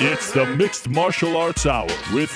It's the Mixed Martial Arts Hour with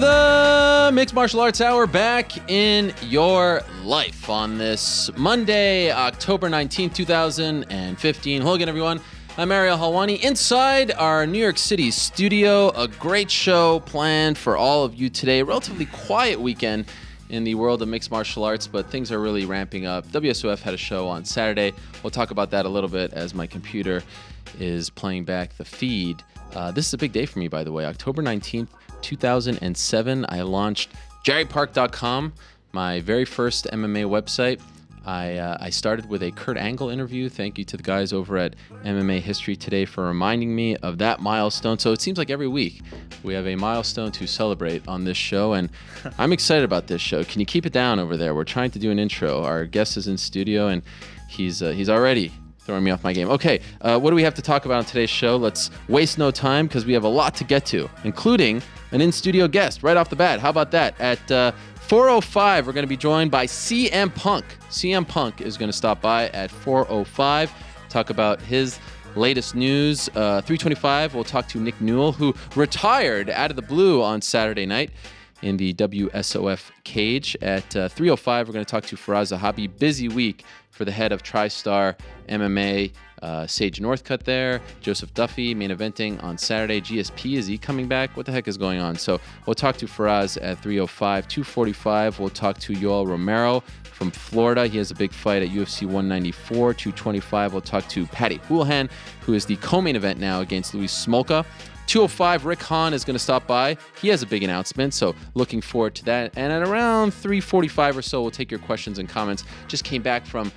The Mixed Martial Arts Hour back in your life on this Monday, October 19th, 2015. Hello again, everyone. I'm Ariel Halwani inside our New York City studio. A great show planned for all of you today. A relatively quiet weekend in the world of mixed martial arts, but things are really ramping up. WSOF had a show on Saturday. We'll talk about that a little bit as my computer is playing back the feed. This is a big day for me, by the way. October 19th, 2007, I launched jerrypark.com, my very first MMA website. I started with a Kurt Angle interview. Thank you to the guys over at MMA History Today for reminding me of that milestone. So it seems like every week we have a milestone to celebrate on this show, and I'm excited about this show. Can you keep it down over there? We're trying to do an intro. Our guest is in studio, and he's already throwing me off my game. Okay, what do we have to talk about on today's show? Let's waste no time because we have a lot to get to, including an in-studio guest right off the bat. How about that? At 4:05, we're going to be joined by CM Punk. CM Punk is going to stop by at 4:05, talk about his latest news. 3:25, we'll talk to Nick Newell, who retired out of the blue on Saturday night in the WSOF cage. At 3:05, we're going to talk to Faraz Zahabi. Busy week for the head of TriStar MMA, Sage Northcutt there. Joseph Duffy main eventing on Saturday. GSP, is he coming back? What the heck is going on? So we'll talk to Faraz at 3:05. 2:45, we'll talk to Yoel Romero from Florida. He has a big fight at UFC 194. 2:25, we'll talk to Patty Houlihan, who is the co-main event now against Luis Smolka. 2:05, Rick Hahn is going to stop by. He has a big announcement, so looking forward to that. And at around 3:45 or so, we'll take your questions and comments. Just came back from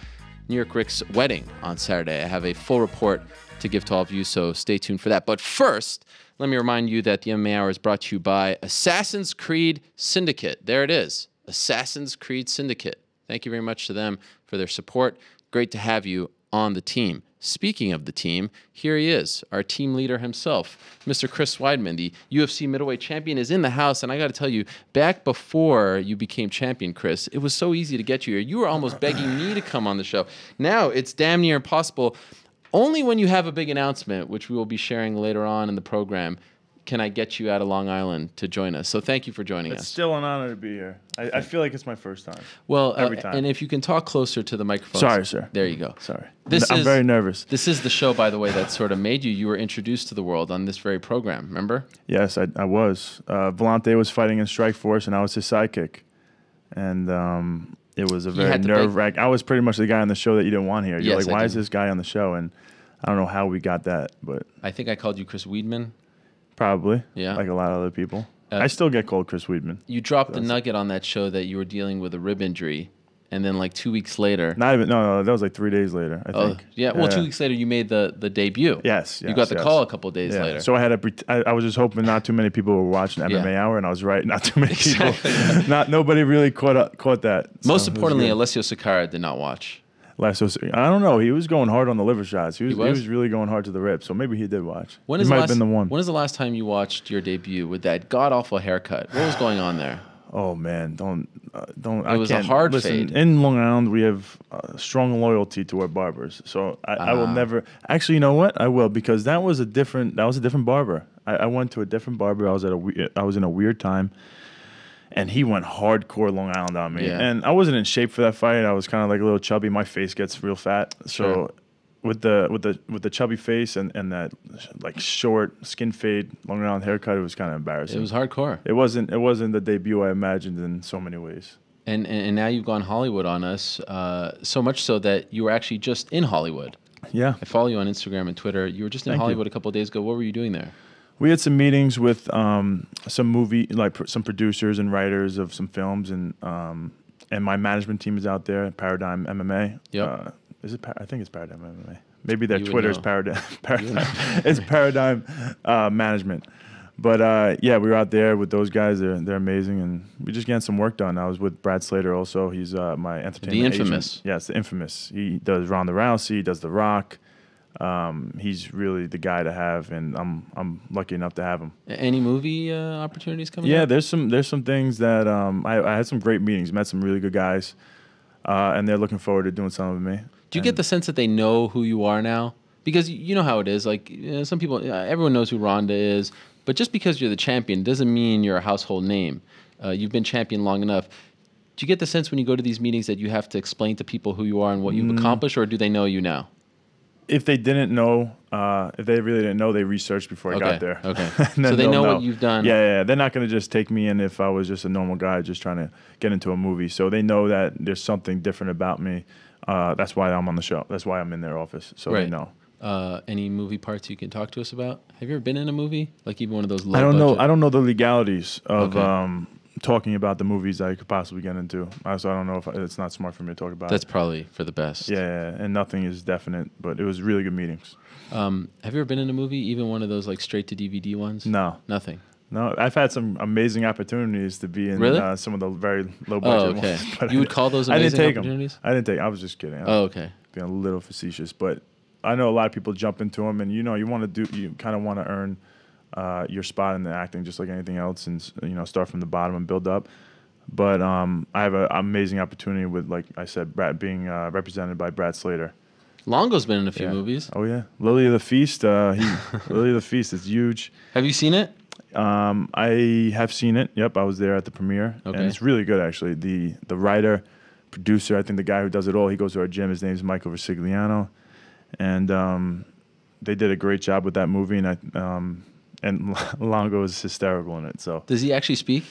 New York Rick's wedding on Saturday. I have a full report to give to all of you, so stay tuned for that. But first, let me remind you that the MMA Hour is brought to you by Assassin's Creed Syndicate. There it is, Assassin's Creed Syndicate. Thank you very much to them for their support. Great to have you on the team. Speaking of the team, here he is, our team leader himself, Mr. Chris Weidman, the UFC middleweight champion, is in the house. And I got to tell you, back before you became champion, Chris, it was so easy to get you here. You were almost begging me to come on the show. Now it's damn near impossible. Only when you have a big announcement, which we will be sharing later on in the program, can I get you out of Long Island to join us. So thank you for joining us. It's still an honor to be here. I feel like it's my first time. Well, every time. And if you can talk closer to the microphone. Sorry, sir. There you go. Sorry. I'm very nervous. This is the show, by the way, that sort of made you. You were introduced to the world on this very program, remember? Yes, I was. Vellante was fighting in Strikeforce, and I was his sidekick. And it was a very nerve-wracking. I was pretty much the guy on the show that you didn't want here. You're like, why is this guy on the show? And I don't know how we got that, but I think I called you Chris Weidman. Probably. Yeah. Like a lot of other people. I still get called Chris Weidman. You dropped the nugget on that show that you were dealing with a rib injury, and then like 2 weeks later. No, that was like 3 days later, I think. Yeah. Well, 2 weeks later you made the debut. Yes. You got the call a couple of days later. So I was just hoping not too many people were watching MMA Hour, and I was right. Not too many people. Nobody really caught that. Most importantly, Alessio Sakara did not watch. I don't know. He was going hard on the liver shots. He was really going hard to the rib. So maybe he did watch. He might have been the one. When is the last time you watched your debut with that god awful haircut? What was going on there? Oh man, don't. It was a hard fade. In Long Island, we have strong loyalty to our barbers. So I will never. Actually, you know what? I will, because that was a different barber. I went to a different barber. I was in a weird time. And he went hardcore Long Island on me. Yeah. And I wasn't in shape for that fight. I was kind of like a little chubby. My face gets real fat. So with the chubby face and that like short skin fade Long Island haircut, it was kind of embarrassing. It was hardcore. It wasn't the debut I imagined in so many ways. And now you've gone Hollywood on us, so much so that you were actually just in Hollywood. Yeah. I follow you on Instagram and Twitter. You were just in Hollywood a couple of days ago. What were you doing there? We had some meetings with some producers and writers of some films, and my management team is out there. Paradigm MMA. Yep. I think it's Paradigm MMA. Maybe their Twitter is Paradigm. It's Paradigm Management. But we were out there with those guys. They're amazing, and we just getting some work done. I was with Brad Slater also. He's my entertainment The infamous. agent. Yes, the infamous. He does Ronda Rousey. He does The Rock. He's really the guy to have, and I'm lucky enough to have him. Any movie opportunities coming up? Yeah, there's some things that I had some great meetings, met some really good guys. and they're looking forward to doing something with me. Do you get the sense that they know who you are now? Because you know how it is. Like some people, everyone knows who Ronda is, but just because you're the champion doesn't mean you're a household name. You've been champion long enough. Do you get the sense when you go to these meetings that you have to explain to people who you are and what you've accomplished, or do they know you now? If they didn't know, if they really didn't know, they researched before I got there. Okay. So they know what you've done. Yeah. They're not going to just take me in if I was just a normal guy just trying to get into a movie. So they know that there's something different about me. That's why I'm on the show. That's why I'm in their office. So they know. Any movie parts you can talk to us about? Have you ever been in a movie? Like even one of those low I don't budget? know. I don't know the legalities of talking about the movies I could possibly get into. So I don't know if it's not smart for me to talk about. That's probably for the best. Yeah, and nothing is definite, but it was really good meetings. Have you ever been in a movie, even one of those like straight to DVD ones? No. Nothing. No, I've had some amazing opportunities to be in some of the very low budget ones. But you would call those amazing opportunities? I didn't take them. I was just kidding. Okay. Being a little facetious, but I know a lot of people jump into them, and you kind of want to earn your spot in the acting, just like anything else, and start from the bottom and build up. But I have an amazing opportunity with, like I said, Brad being represented by Brad Slater. Longo's been in a few movies. Oh yeah, Lily of the Feast. Lily of the Feast is huge. Have you seen it? I have seen it. Yep, I was there at the premiere, and it's really good actually. The writer, producer, I think the guy who does it all, he goes to our gym. His name's Michael Versigliano, and they did a great job with that movie. And Longo is hysterical in it. So does he actually speak?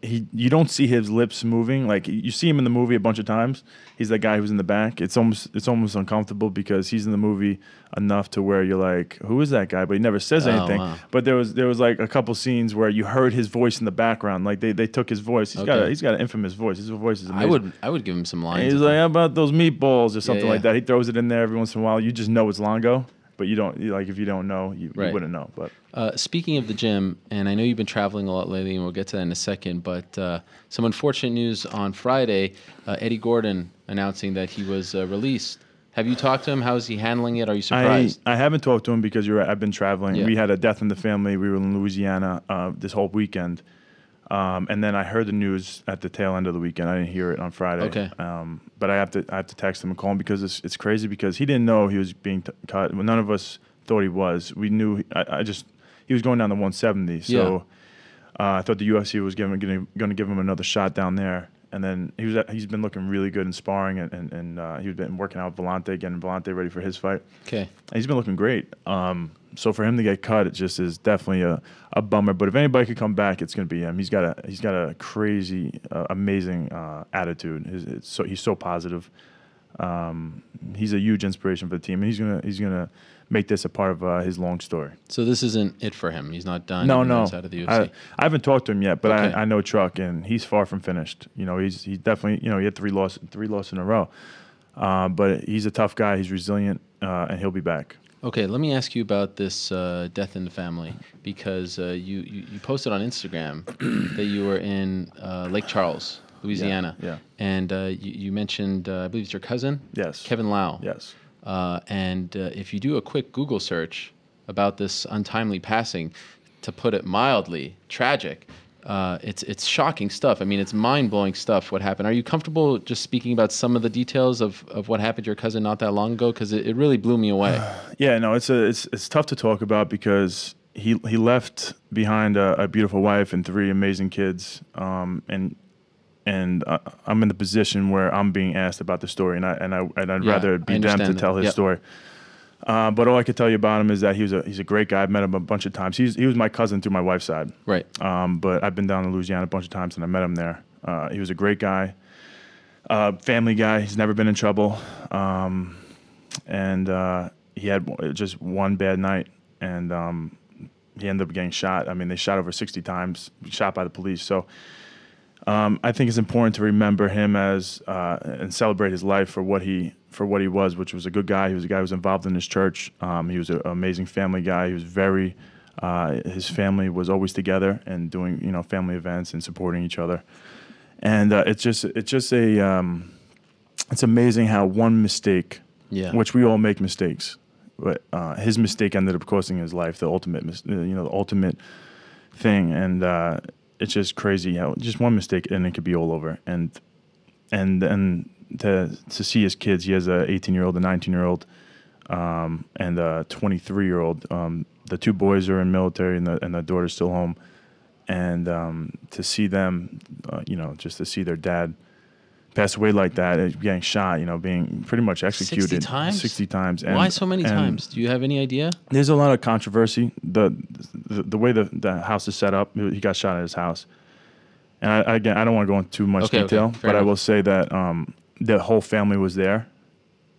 You don't see his lips moving. Like you see him in the movie a bunch of times. He's that guy who's in the back. It's almost uncomfortable because he's in the movie enough to where you're like, who is that guy? But he never says anything. Wow. But there was like a couple scenes where you heard his voice in the background. Like they took his voice. He's got an infamous voice. His voice is amazing. I would give him some lines. He's like, how about those meatballs or something like that. He throws it in there every once in a while. You just know it's Longo. But you don't if you don't know, you wouldn't know. But speaking of the gym, and I know you've been traveling a lot lately, and we'll get to that in a second. But some unfortunate news on Friday: Eddie Gordon announcing that he was released. Have you talked to him? How is he handling it? Are you surprised? I haven't talked to him because I've been traveling. Yeah. We had a death in the family. We were in Louisiana this whole weekend. And then I heard the news at the tail end of the weekend. I didn't hear it on Friday. Okay. But I have to text him and call him because it's crazy because he didn't know he was being cut. None of us thought he was. We knew he was going down to 170. So I thought the UFC was going to give him another shot down there. And then he's been looking really good in sparring and he's been working out with Vellante, getting Vellante ready for his fight. Okay. And he's been looking great. So for him to get cut, it just is definitely a bummer. But if anybody could come back, it's going to be him. He's got a crazy, amazing attitude. He's so positive. He's a huge inspiration for the team, and he's gonna make this a part of his long story. So this isn't it for him. He's not done. No. Out of the UFC. I haven't talked to him yet, but I know Chuck, and he's far from finished. He's definitely he had three losses in a row. But he's a tough guy. He's resilient, and he'll be back. Okay, let me ask you about this death in the family because you posted on Instagram that you were in Lake Charles, Louisiana. Yeah. And you mentioned, I believe it's your cousin? Yes. Kevin Lau. Yes. And if you do a quick Google search about this untimely passing, to put it mildly, tragic, it's shocking stuff. I mean, it's mind-blowing stuff what happened. Are you comfortable just speaking about some of the details of what happened to your cousin not that long ago? Because it really blew me away. Yeah, no, it's tough to talk about because he left behind a beautiful wife and three amazing kids. And I'm in the position where I'm being asked about the story, and I'd rather be them to tell his story. But all I could tell you about him is that he's a great guy. I've met him a bunch of times. He was my cousin through my wife's side. Right. But I've been down to Louisiana a bunch of times, and I met him there. He was a great guy, family guy. He's never been in trouble. And he had just one bad night, and he ended up getting shot. I mean, they shot over 60 times, shot by the police. So I think it's important to remember him and celebrate his life for what he was, which was a good guy. He was a guy who was involved in his church. He was an amazing family guy. He was very his family was always together and doing family events and supporting each other. And it's amazing how one mistake, which we all make mistakes, but his mistake ended up costing his life, the ultimate thing. And it's just crazy how just one mistake and it could be all over. And and to see his kids. He has a 18-year-old, a 19-year-old, and a 23-year-old. The two boys are in military, and the daughter's still home. And to see them, just to see their dad pass away like that, getting shot, being pretty much executed 60 times. 60 times. And, why so many times? Do you have any idea? There's a lot of controversy. The way the house is set up, he got shot at his house. And I don't want to go into too much detail, but I will say that the whole family was there,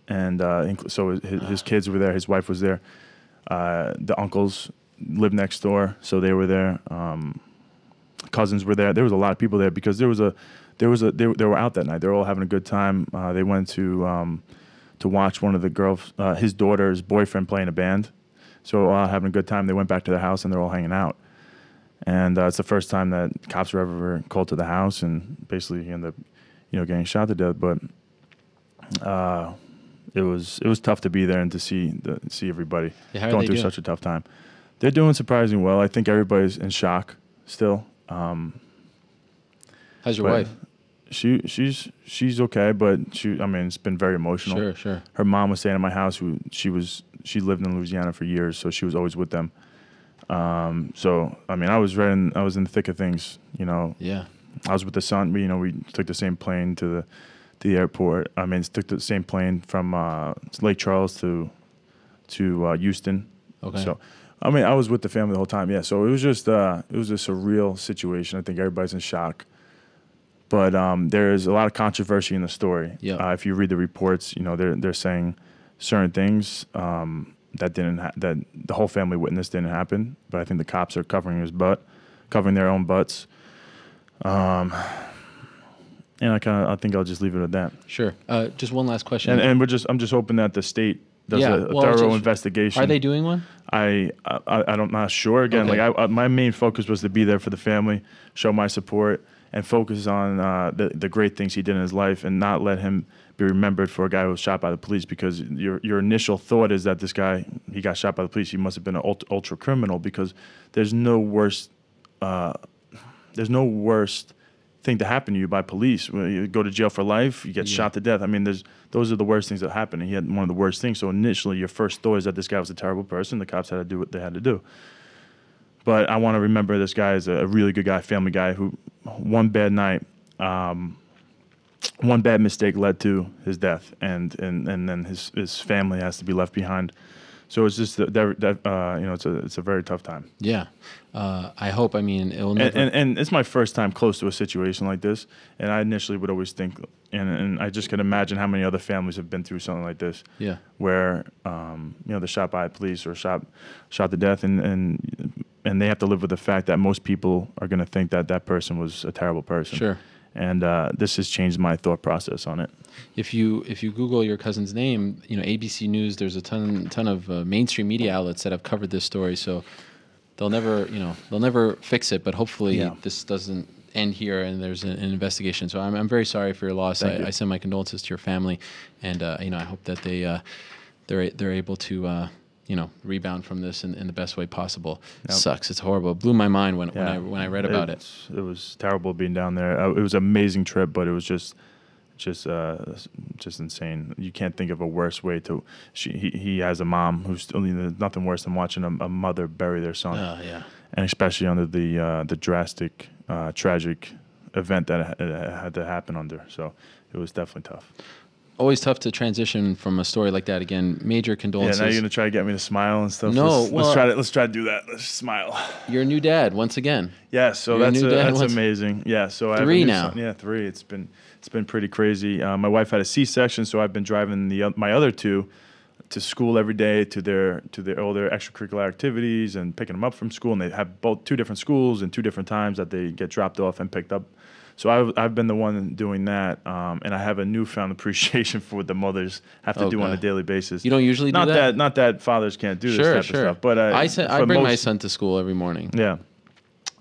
and so his kids were there, his wife was there, the uncles lived next door, so they were there. Cousins were there. There was a lot of people there because they were out that night. They were all having a good time. They went to watch one of the girls, his daughter's boyfriend, playing a band. So all having a good time. They went back to their house and they're all hanging out. And it's the first time that cops were ever called to the house, and basically he ended up, getting shot to death. But it was tough to be there and to see everybody going through such a tough time. They're doing surprisingly well. I think everybody's in shock still. How's your wife? She's okay, but it's been very emotional. Sure. Her mom was staying at my house. She lived in Louisiana for years, so she was always with them. So I was in the thick of things. Yeah. I was with the son. We took the same plane to the airport. Took the same plane from Lake Charles to Houston. Okay. So. I was with the family the whole time, yeah. So it was just a surreal situation. I think everybody's in shock. But there is a lot of controversy in the story. Yeah. If you read the reports, they're saying certain things that the whole family witnessed didn't happen. But I think the cops are covering their own butts. And I think I'll just leave it at that. Sure. Just one last question. And I'm just hoping that the state does a thorough investigation. Are they doing one? I'm not sure. Again, Okay. my main focus was to be there for the family, show my support, and focus on the great things he did in his life, and not let him be remembered for a guy who was shot by the police. Because your initial thought is that this guy, he got shot by the police, he must have been an ultra criminal. Because there's no worse thing to happen to you by police. You go to jail for life, you get shot to death. Those are the worst things that happen. And he had one of the worst things. So initially, your first thought is that this guy was a terrible person. The cops had to do what they had to do. But I want to remember this guy as a really good guy, family guy, who one bad night, one bad mistake led to his death, and then his family has to be left behind. So it's just it's a very tough time. Yeah, I hope. It'll never. And it's my first time close to a situation like this, and I initially would always think, and I just can imagine how many other families have been through something like this. Yeah. Where they're shot by police or shot to death, and they have to live with the fact that most people are going to think that person was a terrible person. Sure. And this has changed my thought process on it. If you Google your cousin's name, ABC News, there's a ton of mainstream media outlets that have covered this story. So they'll never fix it. But hopefully this doesn't end here and there's an investigation. So I'm very sorry for your loss. I send my condolences to your family, and I hope that they're able to rebound from this in the best way possible. Yep. Sucks. It's horrible. It blew my mind when I read about it. It was terrible being down there. It was an amazing trip, but it was just insane. You can't think of a worse way to. He has a mom who's there's nothing worse than watching a mother bury their son. Yeah. And especially under the drastic, tragic event that had to happen under. So it was definitely tough. Always tough to transition from a story like that. Again, major condolences. Yeah, now you're gonna try to get me to smile and stuff. No, let's try to do that. Let's smile. You're a new dad once again. Yeah, so that's amazing. Yeah, so I have 3 now. Yeah, 3. It's been pretty crazy. My wife had a C-section, so I've been driving my other 2 to school every day to all their extracurricular activities and picking them up from school. And they have both 2 different schools and 2 different times that they get dropped off and picked up. So I've been the one doing that, and I have a newfound appreciation for what the mothers have to do on a daily basis. You don't usually do that? Not that fathers can't do this type of stuff. But I bring my son to school every morning. Yeah.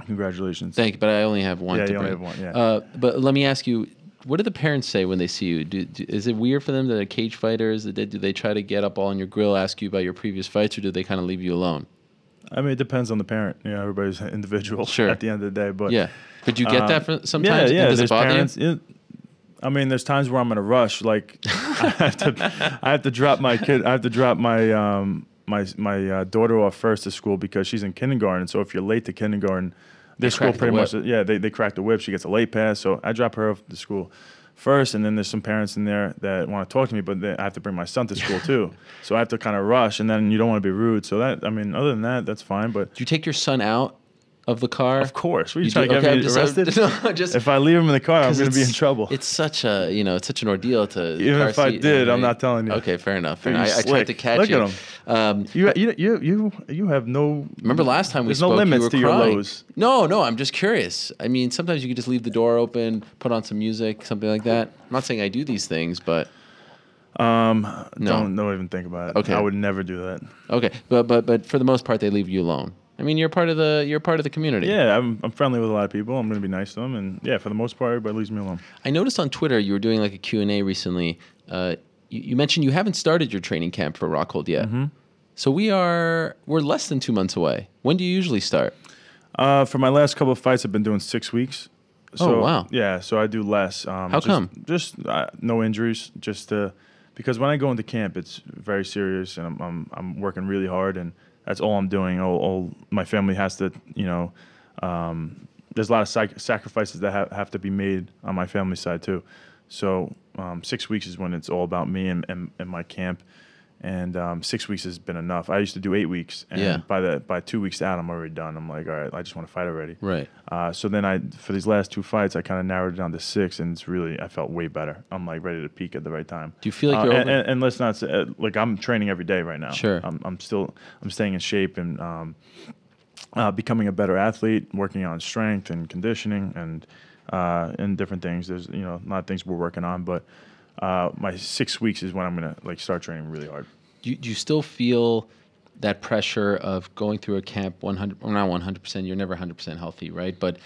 Congratulations. Thank you, but I only have one to bring. Only have one, yeah. But let me ask you, what do the parents say when they see you? Is it weird for them that they're cage fighters? Do they try to get up on your grill, ask you about your previous fights, or do they kind of leave you alone? It depends on the parent. Everybody's individual at the end of the day. But yeah. Could you get that sometimes? Yeah. Does it bother parents, you? I mean, there's times where I'm in a rush. Like I have to drop my kid. I have to drop my daughter off first to school because she's in kindergarten. So if you're late to kindergarten, their school pretty much they crack the whip. She gets a late pass. So I drop her off to school first, and then there's some parents in there that want to talk to me, but I have to bring my son to school too. So I have to kind of rush, and then you don't want to be rude. So that, I mean, other than that, that's fine. But do you take your son out of the car? Of course. What are you trying to get me arrested? No, just, if I leave him in the car, I'm going to be in trouble. It's such a, it's such an ordeal to. Even if I did, I'm not telling you. Okay, fair enough. I tried to catch you. Look at him. You have no. Remember last time we spoke, no limits to your crying. lows. No, I'm just curious. I mean, sometimes you could just leave the door open, put on some music, something like that. I'm not saying I do these things, but. No. Don't even think about it. Okay. I would never do that. Okay, but for the most part, they leave you alone. I mean, you're part of the community. Yeah, I'm friendly with a lot of people. I'm going to be nice to them, and yeah, for the most part, everybody leaves me alone. I noticed on Twitter you were doing like a Q&A recently. You mentioned you haven't started your training camp for Rockhold yet. Mm-hmm. So we're less than 2 months away. When do you usually start? For my last couple of fights, I've been doing 6 weeks. So, oh wow! Yeah, so I do less. How come? Just no injuries. Because when I go into camp, it's very serious, and I'm working really hard, and that's all I'm doing. All my family has to, there's a lot of sacrifices that have to be made on my family side too. So 6 weeks is when it's all about me and my camp, and 6 weeks has been enough. I used to do 8 weeks, and by 2 weeks out, I'm already done. I'm like, all right, I just want to fight already. Right. So then for these last 2 fights, I kind of narrowed it down to 6, and I felt way better. I'm like ready to peak at the right time. Do you feel like you're over? And let's not say, like I'm training every day right now. Sure. I'm staying in shape and becoming a better athlete, working on strength and conditioning and different things. There's a lot of things we're working on, but my 6 weeks is when I'm gonna start training really hard. Do you still feel that pressure of going through a camp 100, or not 100%, you're never 100% healthy, right? But,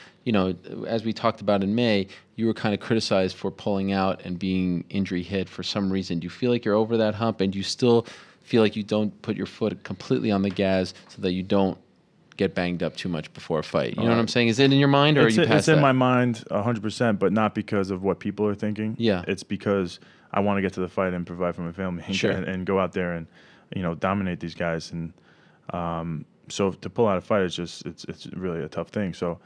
as we talked about in May, you were kind of criticized for pulling out and being injury hit for some reason. Do you feel like you're over that hump, and do you still feel like you don't put your foot completely on the gas so that you don't get banged up too much before a fight? You know what I'm saying? Is it in your mind, or are you past that? It's in my mind 100%, but not because of what people are thinking. Yeah. It's because I want to get to the fight and provide for my family and go out there and dominate these guys. And so to pull out a fight is it's really a tough thing. So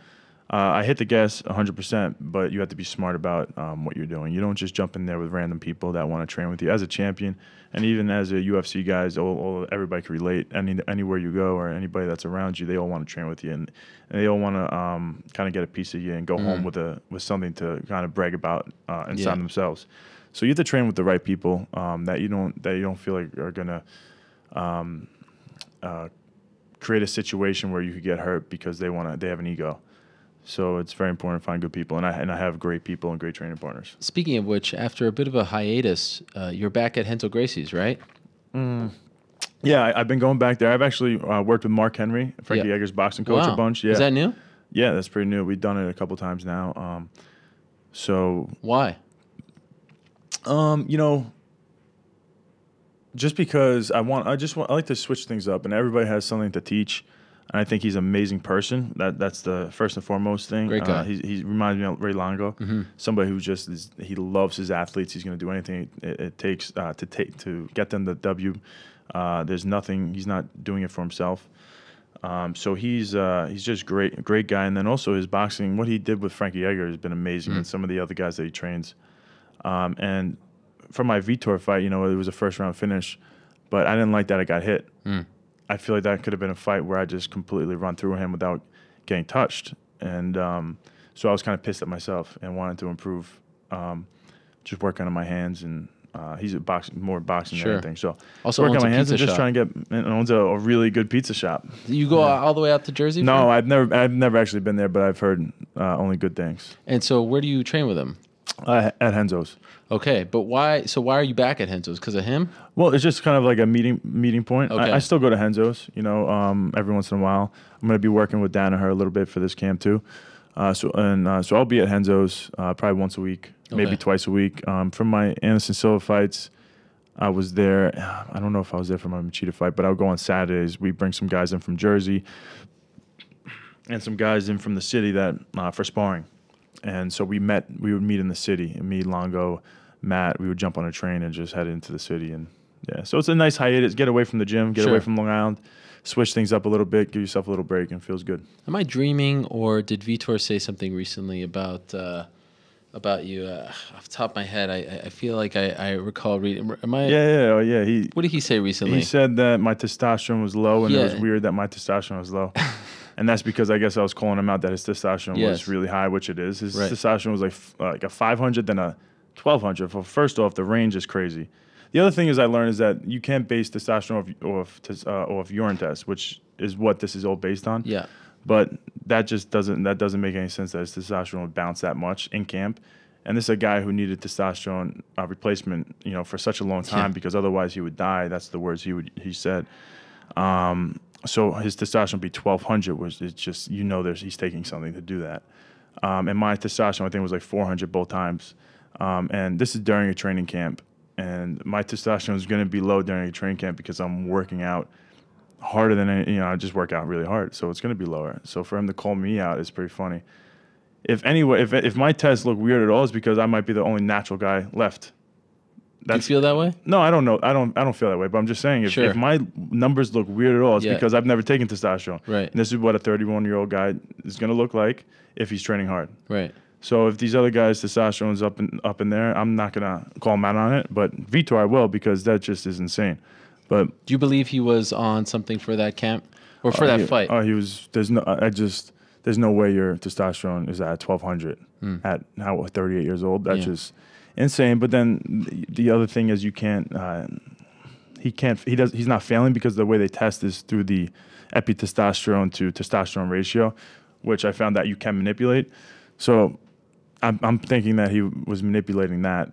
I hit the gas 100%, but you have to be smart about what you're doing. You don't just jump in there with random people that want to train with you. As a champion, and even as a UFC guys, everybody can relate. Anywhere you go or anybody that's around you, they all want to train with you, and they all want to kind of get a piece of you and go home with something to kind of brag about inside themselves. So you have to train with the right people that you don't feel like are gonna create a situation where you could get hurt because they have an ego. So it's very important to find good people, and I have great people and great training partners. Speaking of which, after a bit of a hiatus, you're back at Renzo Gracie's, right? Yeah, I've been going back there. I've actually worked with Mark Henry, Frankie Edgar's boxing coach, a bunch. Yeah. Is that new? Yeah, that's pretty new. We've done it a couple times now. So why? Just because I like to switch things up, and everybody has something to teach. And I think he's an amazing person. That's the first and foremost thing. Great guy. He reminds me of Ray Longo, somebody who he loves his athletes. He's going to do anything it takes to get them the W. There's nothing. He's not doing it for himself. So he's just great guy. And then also his boxing, what he did with Frankie Edgar has been amazing, and some of the other guys that he trains. And for my Vitor fight, it was a first round finish, but I didn't like that I got hit. I feel like that could have been a fight where I just completely run through him without getting touched. And so I was kind of pissed at myself and wanted to improve, just working on my hands. And he's more boxing than anything. So also working on my hands and just shop. trying to owns a really good pizza shop. You go all the way out to Jersey? No, I've never actually been there, but I've heard only good things. And so where do you train with him? At Renzo's. Okay, but why? So why are you back at Renzo's? Because of him? Well, it's just kind of like a meeting point. Okay. I still go to Renzo's, every once in a while. I'm going to be working with Danaher a little bit for this camp too. So I'll be at Renzo's probably once a week, maybe twice a week. For my Anderson Silva fights, I was there. I don't know if I was there for my Machida fight, but I would go on Saturdays. We bring some guys in from Jersey and some guys in from the city that for sparring. And so we would meet in the city. And me, Longo, Matt, we would jump on a train and just head into the city. And yeah, so it's a nice hiatus. Get away from the gym, get away from Long Island, switch things up a little bit, give yourself a little break, and it feels good. Am I dreaming, or did Vitor say something recently about you? Off the top of my head, I feel like I recall reading. Am I? Yeah. What did he say recently? He said that my testosterone was low, and it was weird that my testosterone was low. And that's because I guess I was calling him out that his testosterone was really high, which it is. His testosterone was like a 500, then a 1200. Well, first off, the range is crazy. The other thing I learned is that you can't base testosterone off urine tests, which is what this is all based on. Yeah. But that doesn't make any sense that his testosterone would bounce that much in camp. And this is a guy who needed testosterone replacement, for such a long time because otherwise he would die. That's the words he said. So his testosterone would be 1200, which is just he's taking something to do that. And my testosterone I think was like 400 both times. And this is during a training camp. And my testosterone is going to be low during a training camp because I'm working out harder than I just work out really hard, so it's going to be lower. So for him to call me out is pretty funny. If my tests look weird at all, it's because I might be the only natural guy left. Do you feel that way? No, I don't know. I don't feel that way. But I'm just saying, if my numbers look weird at all, it's because I've never taken testosterone. Right. And this is what a 31-year-old guy is going to look like if he's training hard. Right. So if these other guys' testosterone's up in there, I'm not gonna call him out on it. But Vitor, I will, because that just is insane. But do you believe he was on something for that camp or for that fight? Oh, he was. There's no way your testosterone is at 1200 at 38 years old. That's just insane. But then the other thing is he's not failing because the way they test is through the epitestosterone to testosterone ratio, which I found that you can manipulate. So I'm thinking that he was manipulating that,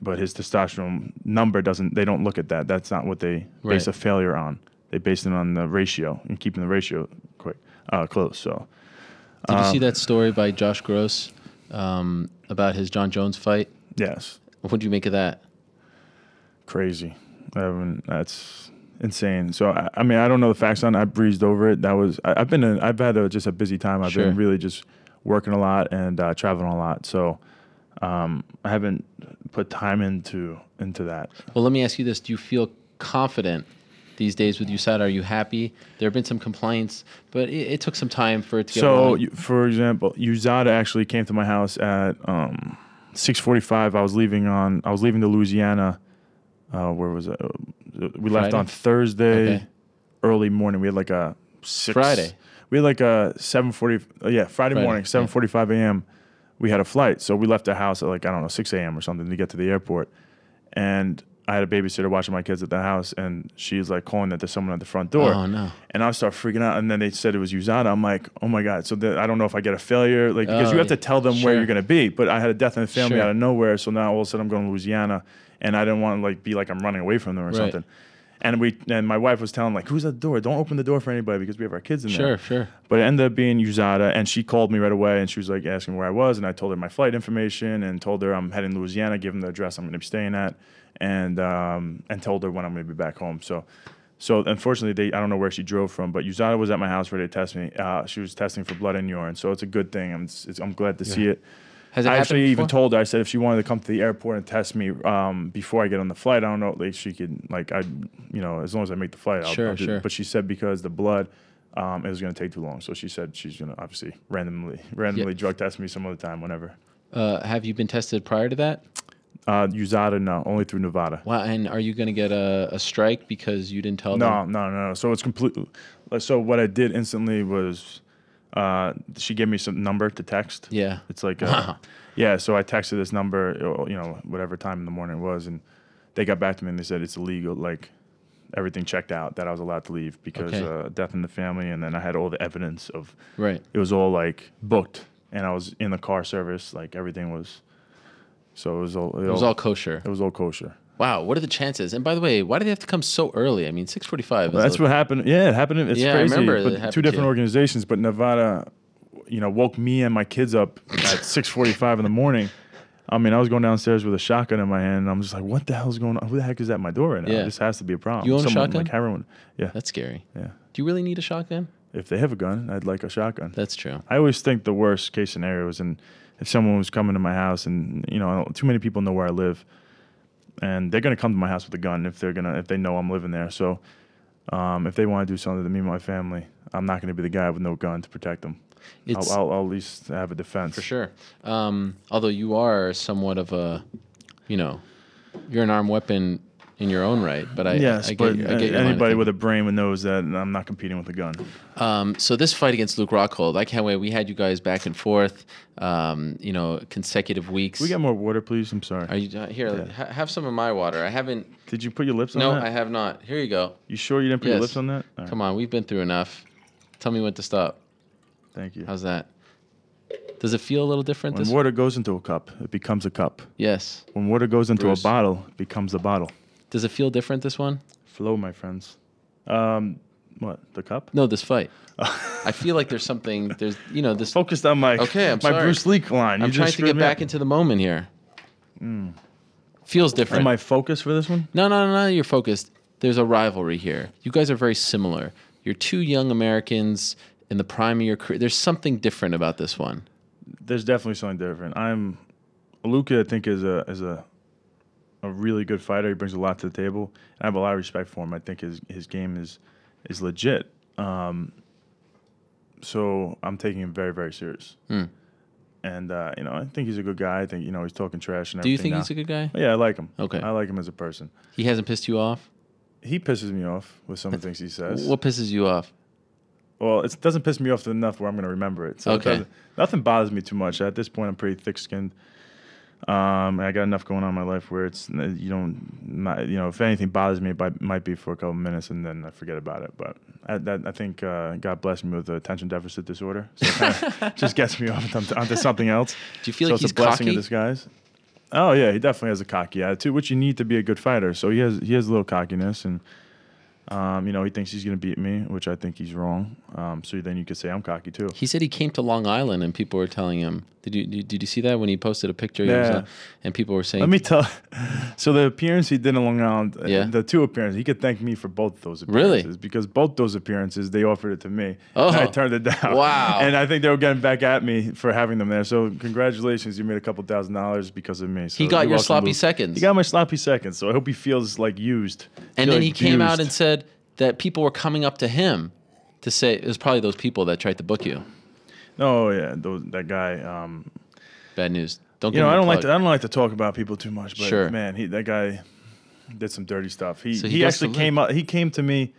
but his testosterone number they don't look at that. That's not what they base a failure on. They base it on the ratio and keeping the ratio close. So, did you see that story by Josh Gross about his John Jones fight? Yes. What did you make of that? Crazy. That's insane. So I mean, I don't know the facts on it. I breezed over it. I've had just a busy time. I've been really just working a lot and traveling a lot. So I haven't put time into that. Well, let me ask you this. Do you feel confident these days with USADA? Are you happy? There have been some complaints, but it took some time for it to get rolling. For example, USADA actually came to my house at 6:45. I was leaving to Louisiana. Where was it? We left on Thursday early morning. We had like a Friday. We had like a 7:40. Friday morning, 7:45 a.m. We had a flight, so we left the house at 6 a.m. or something to get to the airport. And I had a babysitter watching my kids at the house, and she's like calling that there's someone at the front door. Oh no! And I start freaking out, and then they said it was USADA. I'm like, oh my god! So I don't know if I get a failure, because you have to tell them where you're gonna be. But I had a death in the family out of nowhere, so now all of a sudden I'm going to Louisiana, and I didn't want to be like I'm running away from them or something. And my wife was telling who's at the door? Don't open the door for anybody because we have our kids in there. Sure. But it ended up being USADA, and she called me right away, and she was asking where I was, and I told her my flight information, and told her I'm heading to Louisiana, give them the address I'm going to be staying at, and told her when I'm going to be back home. So unfortunately, I don't know where she drove from, but USADA was at my house ready to test me. She was testing for blood and urine, so it's a good thing. I'm glad to see it. Has it I happened actually before? even told her, I said if she wanted to come to the airport and test me before I get on the flight, I don't know, she could, as long as I make the flight, I'll do it. But she said because the blood, it was going to take too long. So she said she's going to obviously randomly drug test me some other time, whenever. Have you been tested prior to that? USADA, no, only through Nevada. Wow, and are you going to get a strike because you didn't tell them? No. So it's completely. So what I did instantly was, she gave me some number to text. Yeah. It's like, so I texted this number, whatever time in the morning it was, and they got back to me and they said it's illegal, everything checked out that I was allowed to leave because death in the family, and then I had all the evidence of, it was all booked, and I was in the car service, everything was, so it was all kosher. It was all kosher. Wow, what are the chances? And by the way, why do they have to come so early? I mean, 6:45. That's what happened. Yeah, it happened. It's crazy. I remember. But two different organizations, but Nevada, woke me and my kids up at 6:45 in the morning. I mean, I was going downstairs with a shotgun in my hand, and I'm just like, what the hell's going on? Who the heck is at my door right now? This has to be a problem. You own a shotgun? Like heroin. Yeah. That's scary. Yeah. Do you really need a shotgun? If they have a gun, I'd like a shotgun. That's true. I always think the worst case scenario is, and if someone was coming to my house and too many people know where I live, and they're gonna come to my house with a gun if they know I'm living there. So if they want to do something to me and my family, I'm not gonna be the guy with no gun to protect them. I'll at least have a defense. For sure. Although you are somewhat of a, you're an armed weapon in your own right, but I get anybody with a brain knows that I'm not competing with a gun. So this fight against Luke Rockhold, I can't wait. We had you guys back and forth, consecutive weeks. Can we get more water, please? I'm sorry. Are you here? Yeah. Have some of my water. I haven't. Did you put your lips on that? that? No, I have not. Here you go. You sure you didn't put your lips on that? All Come on, we've been through enough. Tell me when to stop. Thank you. How's that? Does it feel a little different? When water goes into a cup, it becomes a cup. Yes. When water goes into a bottle, it becomes a bottle. Does it feel different, this one? Flow, my friends. What, the cup? No, this fight. I feel like there's something, this... Focused on my Bruce Lee line. I'm trying to get back into the moment here. Feels different. Am I focused for this one? No, you're focused. There's a rivalry here. You guys are very similar. You're two young Americans in the prime of your career. There's something different about this one. There's definitely something different. Luke, I think, is a really good fighter. He brings a lot to the table. And I have a lot of respect for him. I think his game is legit. So I'm taking him very, very serious. And I think he's a good guy. I think he's talking trash and everything. Do you think he's a good guy? Yeah, I like him. Okay, I like him as a person. He hasn't pissed you off? He pisses me off with some of the things he says. What pisses you off? Well, it doesn't piss me off enough where I'm going to remember it. So nothing bothers me too much. At this point, I'm pretty thick-skinned. I got enough going on in my life where it's if anything bothers me, it might be for a couple of minutes and then I forget about it. But I think God blessed me with attention deficit disorder, so it kind of just gets me off onto something else. Do you feel like he's it's a blessing cocky? in disguise? Oh yeah, he definitely has a cocky attitude, which you need to be a good fighter. So he has a little cockiness and. He thinks he's going to beat me, which I think he's wrong. So then you could say I'm cocky too. He said he came to Long Island and people were telling him. Did you see that when he posted a picture? Yeah. And people were saying. Let me tell. So the appearance he did in Long Island, the two appearances, he could thank me for both those appearances. Really? Because both those appearances, they offered it to me. Oh. And I turned it down. Wow. And I think they were getting back at me for having them there. So congratulations, you made a couple $1,000s because of me. So he got your welcome, sloppy Luke. seconds. He got my sloppy seconds. So I hope he feels like used. And then he came out and said that people were coming up to him to say it was probably those people that tried to book you. Oh yeah, that guy. Bad news. Don't. I don't like to talk about people too much, but sure. Man, that guy did some dirty stuff. He actually came up. He came to me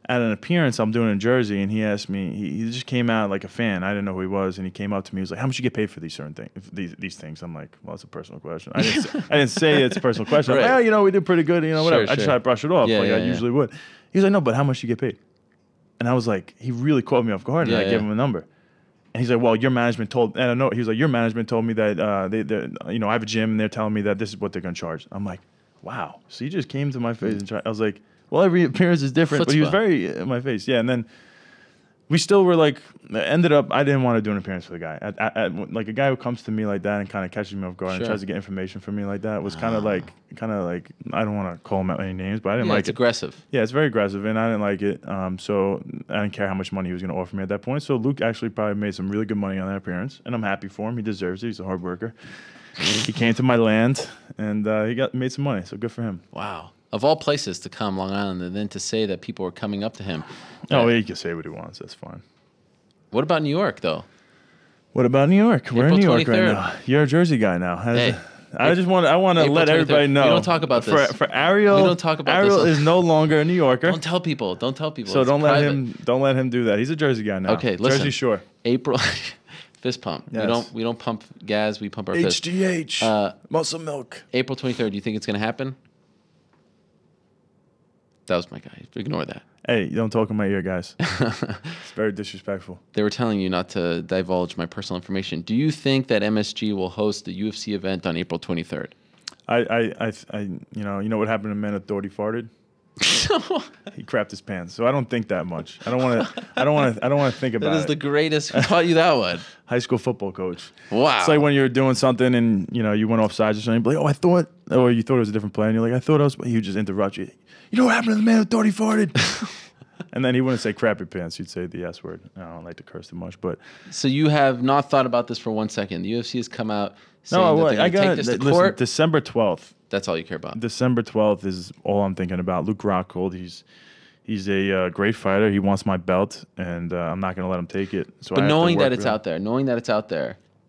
at an appearance I'm doing in Jersey, and he asked me. He just came out like a fan. I didn't know who he was, and he came up to me. He was like, "How much you get paid for these certain things? These things?" I'm like, "Well, it's a personal question." I didn't say it's a personal question. Right. I'm like, we did pretty good. Whatever. Sure, I just tried to brush it off I usually would. He was like, "No, but how much you get paid?" And I was like, he really caught me off guard, and I gave him a number. And he's like, "Well, your management told," and I know he was like, "Your management told me that I have a gym, and they're telling me that this is what they're gonna charge." I'm like, "Wow!" So he just came to my face and tried. I was like, "Well, every appearance is different," but he was very in my face. Yeah, and then we still were like, ended up. I didn't want to do an appearance for the guy. Like a guy who comes to me like that and kind of catches me off guard and tries to get information from me like that was kind of like I don't want to call him out any names, but I didn't like it. It's aggressive. Yeah, it's very aggressive, and I didn't like it. So I didn't care how much money he was going to offer me at that point. So Luke actually probably made some really good money on that appearance, and I'm happy for him. He deserves it. He's a hard worker. He came to my land, and he made some money. So good for him. Wow. Of all places to come, Long Island, and then to say that people were coming up to him. Oh, he can say what he wants. That's fine. What about New York, though? What about New York? We're in New York 23rd. Right now. You're a Jersey guy now. I want to let everybody know. We don't talk about this. For Ariel, we don't talk about Ariel is no longer a New Yorker. Don't tell people. So don't let him do that. He's a Jersey guy now. Okay, listen. Jersey Shore. April fist pump. Yes. We don't pump gas, we pump our fist. HGH. Muscle milk. April 23rd, do you think it's going to happen? That was my guy. Ignore that. Hey, you don't talk in my ear, guys. It's very disrespectful. They were telling you not to divulge my personal information. Do you think that MSG will host the UFC event on April 23rd? You know what happened to Man Authority farted? He crapped his pants. So I don't think that much. I don't want to think about it. That is the greatest. Who taught you that one? High school football coach. Wow. It's like when you're doing something and you went off sides or something. You're like, you thought it was a different play, and you're like, I thought I was. He would just interrupt you. You know what happened to the Man Authority farted? And then he wouldn't say crappy pants. He'd say the S word. I don't like to curse too much, but. So you have not thought about this for 1 second. The UFC has come out saying that they're going to take this to listen, court. December 12th. That's all you care about. December 12th is all I'm thinking about. Luke Rockhold, he's a great fighter. He wants my belt, and I'm not going to let him take it. So but knowing that it's out there,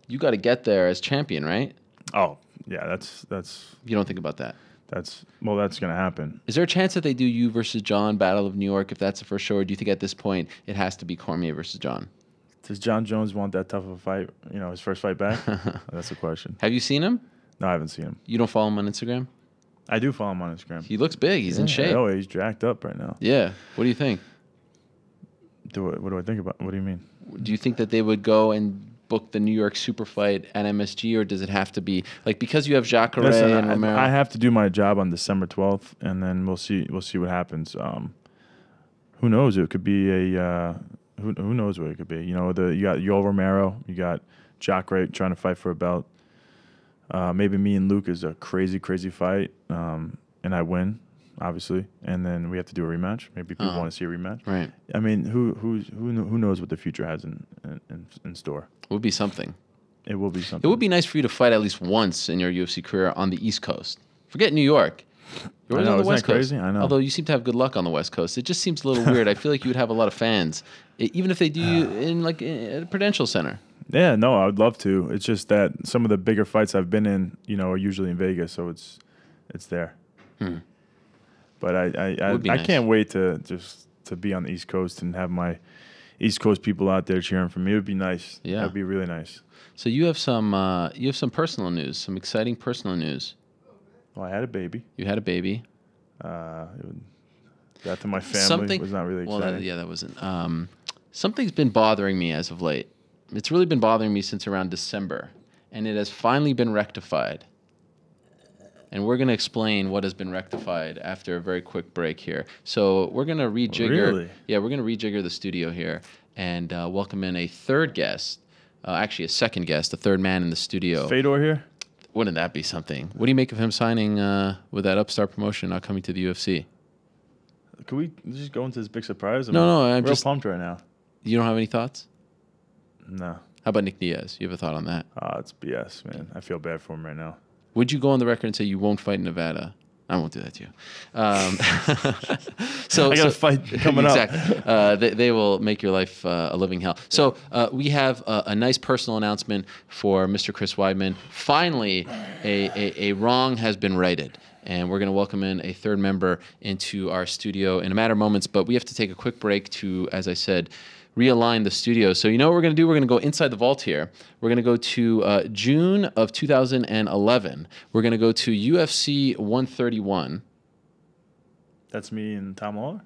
you got to get there as champion, right? Oh, yeah, that's. You don't think about that. That's going to happen. Is there a chance that they do you versus John Battle of New York if that's the first show, or do you think at this point it has to be Cormier versus John? Does John Jones want that tough of a fight? His first fight back? That's the question. Have you seen him? No, I haven't seen him. You don't follow him on Instagram? I do follow him on Instagram. He looks big. He's in shape. Oh, he's jacked up right now. Yeah. What do you think? What do I think about? What do you mean? Do you think that they would go and book the New York super fight at MSG, or does it have to be because you have Jacare and Romero? I have to do my job on December 12th, and then we'll see what happens. Who knows? It could be a who knows what it could be. You got Yoel Romero, you got Jacare trying to fight for a belt. Maybe me and Luke is a crazy fight, and I win, obviously, and then we have to do a rematch. Maybe people want to see a rematch. Right. I mean, who knows what the future has in store? It would be something. It will be something. It would be nice for you to fight at least once in your UFC career on the East Coast. Forget New York. You're always on the West Coast. Crazy? I know. Although you seem to have good luck on the West Coast. It just seems a little weird. I feel like you would have a lot of fans, even if they do you in at a Prudential Center. Yeah, no, I would love to. It's just that some of the bigger fights I've been in, are usually in Vegas, so it's there. But I can't wait to be on the East Coast and have my East Coast people out there cheering for me. It would be nice. Yeah, that'd be really nice. So you have some personal news, some exciting personal news. Well, I had a baby. You had a baby. That to my family was not really exciting. Well, that wasn't. Something's been bothering me as of late. It's really been bothering me since around December, and it has finally been rectified. And we're going to explain what has been rectified after a very quick break here. So we're going to rejigger. Really? Yeah, we're going to rejigger the studio here and welcome in a third guest, actually a second guest, a third man in the studio. Is Fedor here? Wouldn't that be something? What do you make of him signing with that upstart promotion, not coming to the UFC? Could we just go into this big surprise? I'm real just pumped right now. You don't have any thoughts? No. How about Nick Diaz? You have a thought on that? It's BS, man. I feel bad for him right now. Would you go on the record and say you won't fight in Nevada? I won't do that to you. I got a fight coming up. Exactly. They will make your life a living hell. So we have a nice personal announcement for Mr. Chris Weidman. Finally, a wrong has been righted. And we're going to welcome in a third member into our studio in a matter of moments. But we have to take a quick break to, as I said, realign the studio. So you know what we're going to do? We're going to go inside the vault here. We're going to go to June of 2011. We're going to go to UFC 131. That's me and Tom Lawler?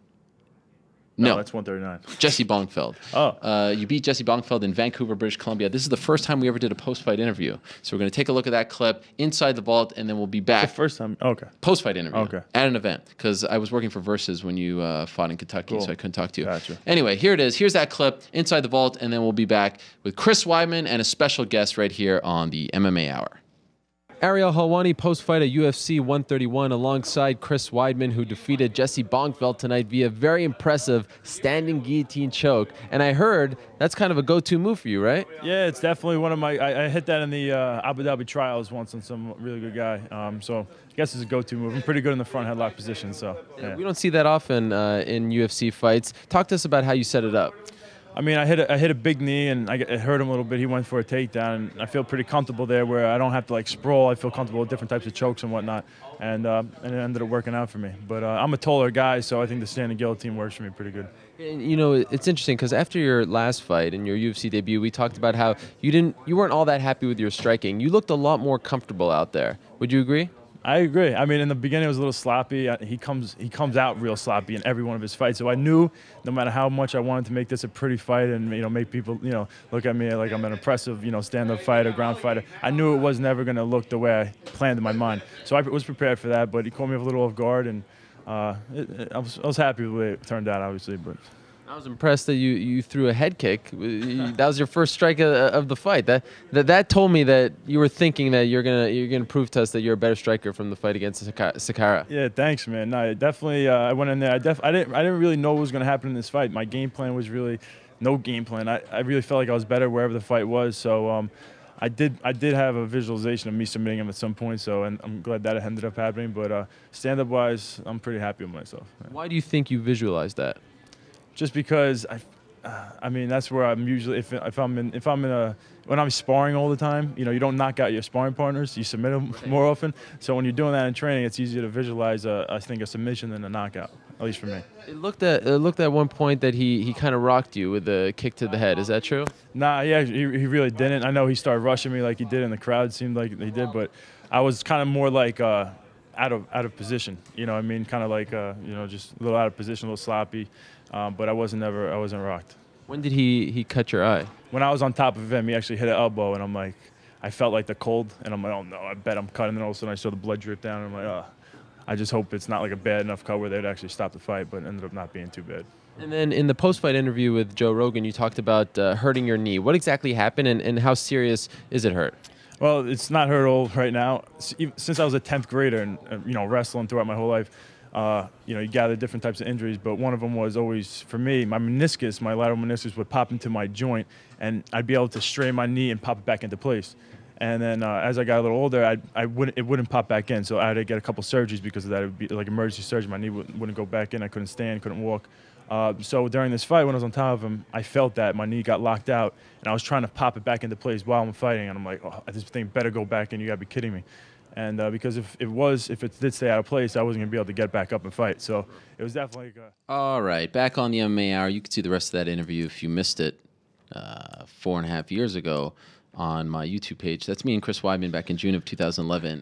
No, that's 139. Jesse Bongfeld. Oh. You beat Jesse Bongfeld in Vancouver, British Columbia. This is the first time we ever did a post-fight interview. So we're going to take a look at that clip inside the vault, and then we'll be back. The first time? Okay. Post-fight interview. Okay. At an event, because I was working for Versus when you fought in Kentucky, Cool. so I couldn't talk to you. Gotcha. Anyway, here it is. Here's that clip inside the vault, and then we'll be back with Chris Weidman and a special guest right here on the MMA Hour. Ariel Helwani post-fight at UFC 131 alongside Chris Weidman, who defeated Jesse Bongfeld tonight via very impressive standing guillotine choke. And I heard that's kind of a go-to move for you, right? Yeah, it's definitely one of my. I hit that in the Abu Dhabi trials once on some really good guy. So I guess it's a go-to move. I'm pretty good in the front headlock position. So yeah. We don't see that often in UFC fights. Talk to us about how you set it up. I mean, I hit a big knee, and it hurt him a little bit. He went for a takedown, and I feel pretty comfortable there where I don't have to, sprawl. I feel comfortable with different types of chokes and whatnot, and it ended up working out for me. But I'm a taller guy, so I think the standing guillotine works for me pretty good. And, it's interesting because after your last fight and your UFC debut, we talked about how you weren't all that happy with your striking. You looked a lot more comfortable out there. Would you agree? I agree. I mean, in the beginning, it was a little sloppy. He comes out real sloppy in every one of his fights. So I knew no matter how much I wanted to make this a pretty fight and, make people, look at me like I'm an impressive, stand-up fighter, ground fighter, I knew it was never going to look the way I planned in my mind. So I was prepared for that, but he caught me a little off guard, and I was happy with the way it turned out, obviously. But I was impressed that you threw a head kick. That was your first strike of the fight. That told me that you were thinking that you're gonna prove to us that you're a better striker from the fight against Sakara. Yeah, thanks, man. No, definitely. I went in there. I didn't really know what was gonna happen in this fight. My game plan was really no game plan. I really felt like I was better wherever the fight was. So I did have a visualization of me submitting him at some point. So and I'm glad that ended up happening. But stand-up wise, I'm pretty happy with myself. Why do you think you visualized that? Just because I mean that's where I'm usually when I'm sparring all the time, you don't knock out your sparring partners, you submit them more often. So when you're doing that in training, it's easier to visualize I think a submission than a knockout, at least for me. It looked at one point that he kind of rocked you with a kick to the head. Is that true? Nah, he really didn't. I know he started rushing me like he did in the crowd. It seemed like he did, but I was kind of more like out of position. You know what I mean? Kind of like just a little out of position, a little sloppy. But I wasn't rocked. When did he cut your eye? When I was on top of him, he actually hit an elbow, and I'm like, I felt like the cold, and I'm like, oh no, I bet I'm cut. And then all of a sudden I saw the blood drip down, and I'm like, oh, I just hope it's not like a bad enough cut where they'd actually stop the fight, but it ended up not being too bad. And then in the post-fight interview with Joe Rogan, you talked about hurting your knee. What exactly happened, and how serious is it hurt? Well, it's not hurt all right now. Since I was a 10th grader and wrestling throughout my whole life, you gather different types of injuries, but one of them was always, for me, my meniscus, my lateral meniscus would pop into my joint, and I'd be able to strain my knee and pop it back into place. And then as I got a little older, it wouldn't pop back in, so I had to get a couple surgeries because of that. It would be like emergency surgery. My knee wouldn't go back in. I couldn't stand, couldn't walk. So during this fight, when I was on top of him, I felt that my knee got locked out, and I was trying to pop it back into place while I'm fighting, and I'm like, oh, this thing better go back in. You got to be kidding me. And because if it did stay out of place, I wasn't going to be able to get back up and fight. So it was definitely All right, back on the MMA Hour. You can see the rest of that interview if you missed it 4.5 years ago on my YouTube page. That's me and Chris Weidman back in June of 2011.